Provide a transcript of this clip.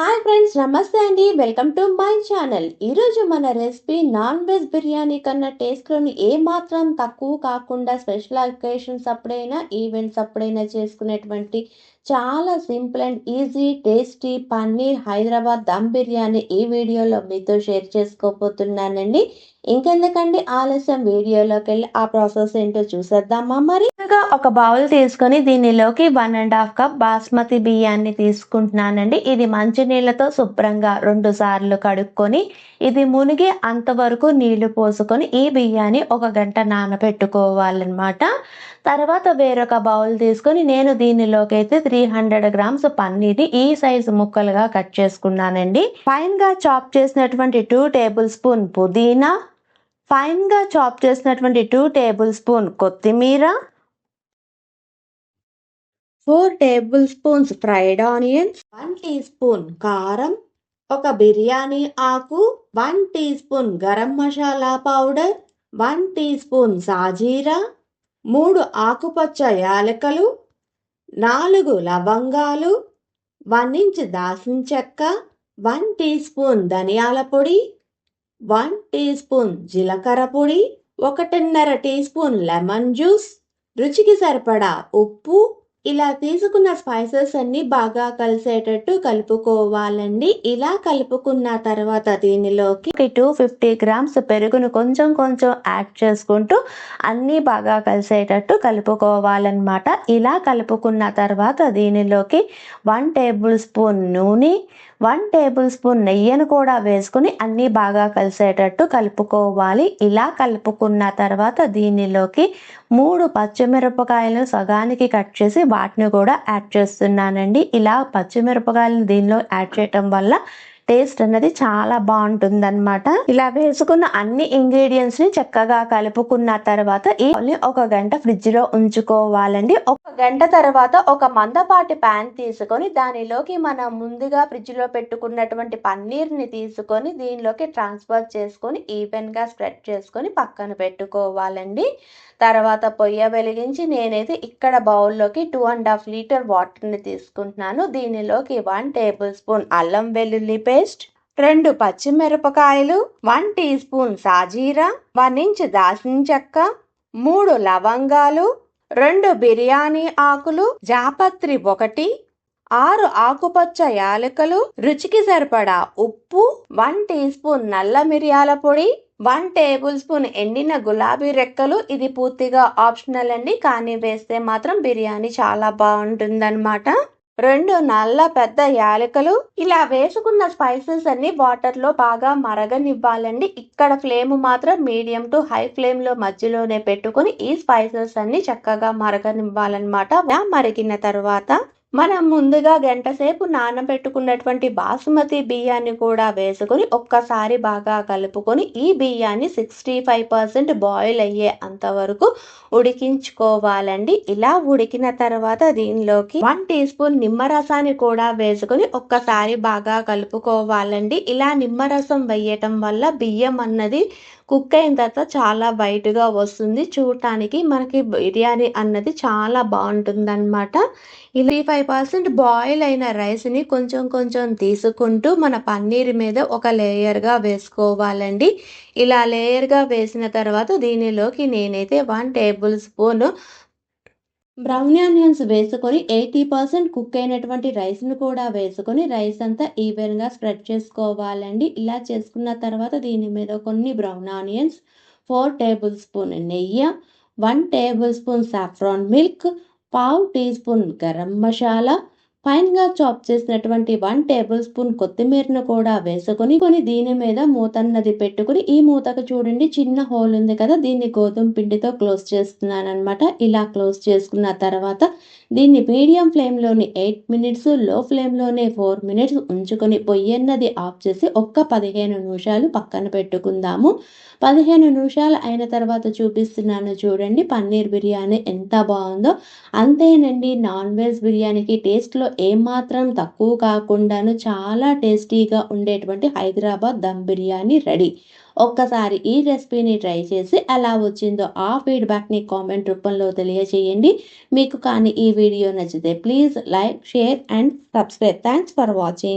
Hi friends, నమస్తే అండి. Welcome to my channel. ఈరోజు మన రెసిపీ నాన్ వెజ్ బిర్యానీ కన్నా టేస్ట్లోని ఏమాత్రం తక్కువ కాకుండా స్పెషల్ అకేషన్స్ అప్పుడైనా ఈవెంట్స్ అప్పుడైనా చేసుకునేటువంటి చాలా simple and easy tasty paneer Hyderabad dum biryani ఈ వీడియోలో మీతో షేర్ చేసుకోబోతున్నానండి. ఇంకెందుకండి ఆలస్యం, వీడియోలోకి వెళ్ళి ఆ ప్రాసెస్ ఏంటో చూసేద్దామా. మరి ఒక బౌల్ తీసుకొని దీనిలోకి 1.5 కప్ బాస్మతి బియ్యాన్ని తీసుకుంటున్నానండి. ఇది మంచినీళ్ళతో శుభ్రంగా 2 సార్లు కడుక్కొని ఇది మునిగి అంతవరకు నీళ్లు పోసుకొని ఈ బియ్యాన్ని 1 గంట నానబెట్టుకోవాలన్నమాట. తర్వాత వేరొక బౌల్ తీసుకొని నేను దీనిలోకి అయితే 300 గ్రామ్స్ పన్నీర్ని ఈ సైజు ముక్కలుగా కట్ చేసుకున్నానండి. ఫైన్ గా చాప్ చేసినటువంటి 2 టేబుల్ స్పూన్ పుదీనా, ఫైన్ గా చాప్ చేసినటువంటి 2 టేబుల్ స్పూన్ కొత్తిమీర, 4 tablespoons fried onions, 1 teaspoon కారం, ఒక బిర్యానీ ఆకు, 1 teaspoon garam masala powder, 1 teaspoon సాజీరా, 3 ఆకుపచ్చ యాలకులు, 4 లవంగాలు, 1 ఇంచ్ దాల్చిన చెక్క, 1 టీ స్పూన్ ధనియాల పొడి, 1 టీ స్పూన్ జీలకర్ర పొడి, 1.5 టీ స్పూన్ లెమన్ జ్యూస్, రుచికి సరిపడా ఉప్పు. ఇలా తీసుకున్న స్పైసెస్ అన్ని బాగా కలిసేటట్టు కలుపుకోవాలండి. ఇలా కలుపుకున్న తర్వాత దీనిలోకి 250 గ్రామ్స్ పెరుగును కొంచెం కొంచెం యాడ్ చేసుకుంటూ అన్నీ బాగా కలిసేటట్టు కలుపుకోవాలన్నమాట. ఇలా కలుపుకున్న తర్వాత దీనిలోకి 1 టేబుల్ స్పూన్ నూనె, 1 టేబుల్ స్పూన్ నెయ్యిని కూడా వేసుకుని అన్నీ బాగా కలిసేటట్టు కలుపుకోవాలి. ఇలా కలుపుకున్న తర్వాత దీనిలోకి 3 పచ్చిమిరపకాయలను సగానికి కట్ చేసి వాటిని కూడా యాడ్ చేస్తున్నానండి. ఇలా పచ్చిమిరపకాయలను దీనిలో యాడ్ చేయటం వల్ల టేస్ట్ అనేది చాలా బాగుంటుందన్నమాట. ఇలా వేసుకున్న అన్ని ఇంగ్రీడియంట్స్ ని చక్కగా కలుపుకున్న తర్వాత ఈ 1 గంట ఫ్రిడ్జ్ లో ఉంచుకోవాలండి. 1 గంట తర్వాత ఒక మందపాటి ప్యాన్ తీసుకొని దానిలోకి మనం ముందుగా ఫ్రిడ్జ్ లో పెట్టుకున్నటువంటి పన్నీర్ ని తీసుకొని దీనిలోకి ట్రాన్స్ఫర్ చేసుకొని ఈవెన్ గా స్ప్రెడ్ చేసుకొని పక్కన పెట్టుకోవాలండి. తర్వాత పొయ్య వెలిగించి నేనైతే ఇక్కడ బౌల్లోకి 2.5 లీటర్ వాటర్ని తీసుకుంటున్నాను. దీనిలోకి 1 టేబుల్ స్పూన్ అల్లం వెల్లుల్లి పేస్ట్, 2 పచ్చిమిరపకాయలు, 1 టీ స్పూన్ సాజీరా, 1 ఇంచ్ దాల్చిన చెక్క, 3 లవంగాలు, 2 బిర్యానీ ఆకులు, జాపత్రి 1, 6 ఆకుపచ్చ యాలకులు, రుచికి సరిపడా ఉప్పు, 1 టీ స్పూన్ నల్ల మిరియాల పొడి, 1 టేబుల్ స్పూన్ ఎండిన గులాబీ రెక్కలు. ఇది పూర్తిగా ఆప్షనల్ అండి, కానీ వేస్తే మాత్రం బిర్యానీ చాలా బాగుంటుందన్నమాట. 2 నల్ల పెద్ద యాలకులు. ఇలా వేసుకున్న స్పైసెస్ అన్ని వాటర్ లో బాగా మరగనివ్వాలండి. ఇక్కడ ఫ్లేమ్ మాత్రం మీడియం టు హై ఫ్లేమ్ లో మధ్యలోనే పెట్టుకుని ఈ స్పైసెస్ అన్ని చక్కగా మరగనివ్వాలన్నమాట. మరిగిన తర్వాత మనం ముందుగా గంట సేపు నానబెట్టుకున్నటువంటి బాసుమతి బియ్యాన్ని కూడా వేసుకొని ఒక్కసారి బాగా కలుపుకొని ఈ బియ్యాన్ని 65% బాయిల్ అయ్యే అంతవరకు ఉడికించుకోవాలండి. ఇలా ఉడికిన తర్వాత దీనిలోకి 1 టీ స్పూన్ నిమ్మరసాన్ని కూడా వేసుకొని ఒక్కసారి బాగా కలుపుకోవాలండి. ఇలా నిమ్మరసం వేయటం వల్ల బియ్యం అన్నది కుక్ అయిన తర్వాత చాలా వైట్గా వస్తుంది. చూడటానికి మనకి బిర్యానీ అన్నది చాలా బాగుంటుందన్నమాట. 35% బాయిల్ అయిన రైస్ని కొంచెం కొంచెం తీసుకుంటూ మన పన్నీర్ మీద ఒక లేయర్గా వేసుకోవాలండి. ఇలా లేయర్గా వేసిన తర్వాత దీనిలోకి నేనైతే 1 టేబుల్ స్పూన్ బ్రౌన్ ఆనియన్స్ వేసుకొని 80% కుక్ అయినటువంటి రైస్ను కూడా వేసుకొని రైస్ అంతా ఈవెన్గా స్ప్రెడ్ చేసుకోవాలండి. ఇలా చేసుకున్న తర్వాత దీని మీద కొన్ని బ్రౌన్ ఆనియన్స్, 4 టేబుల్ స్పూన్ నెయ్యి, 1 tablespoon saffron milk, 1/2 teaspoon garam masala, ఫైన్గా చాప్ చేసినటువంటి 1 టేబుల్ స్పూన్ కొత్తిమీరను కూడా వేసుకొని దీని మీద మూతన్నది పెట్టుకుని ఈ మూతకు చూడండి చిన్న హోల్ ఉంది కదా, దీన్ని గోధుమ పిండితో క్లోజ్ చేస్తున్నాను అనమాట. ఇలా క్లోజ్ చేసుకున్న తర్వాత దీన్ని మీడియం ఫ్లేమ్లోని 8 మినిట్స్, లో ఫ్లేమ్లోనే 4 మినిట్స్ ఉంచుకొని పొయ్యన్నది ఆఫ్ చేసి 15 నిమిషాలు పక్కన పెట్టుకుందాము. 15 నిమిషాలు అయిన తర్వాత చూపిస్తున్నాను చూడండి పన్నీర్ బిర్యానీ ఎంత బాగుందో. అంతేనండి, నాన్ వెజ్ బిర్యానీకి టేస్ట్లో ఏమాత్రం తక్కువ కాకుండాను చాలా టేస్టీగా ఉండేటువంటి హైదరాబాద్ దమ్ బిర్యానీ రెడీ. ఒక్కసారి ఈ రెసిపీని ట్రై చేసి ఎలా వచ్చిందో ఆ ఫీడ్బ్యాక్ని కామెంట్ రూపంలో తెలియజేయండి. మీకు కానీ ఈ వీడియో నచ్చితే please like, share and subscribe. Thanks for watching.